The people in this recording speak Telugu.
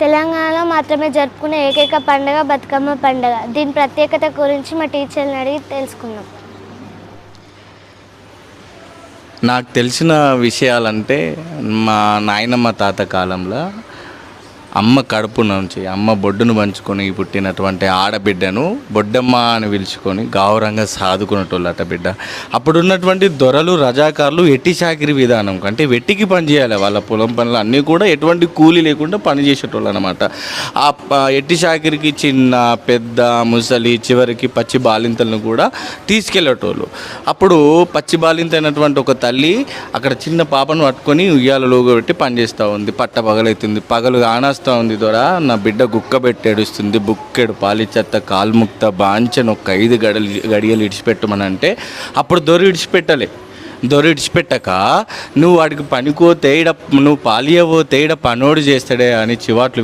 తెలంగాణలో మాత్రమే జరుపుకునే ఏకైక పండుగ బతుకమ్మ పండుగ. దీని ప్రత్యేకత గురించి మా టీచర్ని అడిగి తెలుసుకుందాం. నాకు తెలిసిన విషయాలంటే మా నాయనమ్మ తాత కాలంలో అమ్మ కడుపు నుంచి అమ్మ బొడ్డును పంచుకొని పుట్టినటువంటి ఆడబిడ్డను బొడ్డమ్మ అని పిలుచుకొని గౌరవంగా సాదుకునేటోళ్ళట బిడ్డ. అప్పుడు ఉన్నటువంటి దొరలు రజాకారులు ఎట్టి చాకిరి విధానం అంటే వెట్టికి పని చేయాలి. వాళ్ళ పొలం పనులు అన్నీ కూడా ఎటువంటి కూలీ లేకుండా పని చేసేటోళ్ళు అనమాట. ఎట్టి చాకిరికి చిన్న పెద్ద ముసలి చివరికి పచ్చి బాలింతలను కూడా తీసుకెళ్ళేటోళ్ళు. అప్పుడు పచ్చి బాలింత అయినటువంటి ఒక తల్లి అక్కడ చిన్న పాపను పట్టుకొని ఉయ్యాలలో పెట్టి పనిచేస్తూ ఉంది. పట్ట పగలవుతుంది, పగలు ఆనాస్తా ఉంది. ద్వారా నా బిడ్డ గుక్క పెట్టి ఏడుస్తుంది, బుక్కెడు పాలిచెత్త కాల్ముక్త బాంచను ఒక 5 గడియలు ఇడిచిపెట్టమని అంటే అప్పుడు దొరి ఇడిచిపెట్టలే. దొరి ఇడిచిపెట్టక నువ్వు వాడికి పనికోతే నువ్వు పాలియవోతే పనోడు చేస్తాడే అని చివాట్లు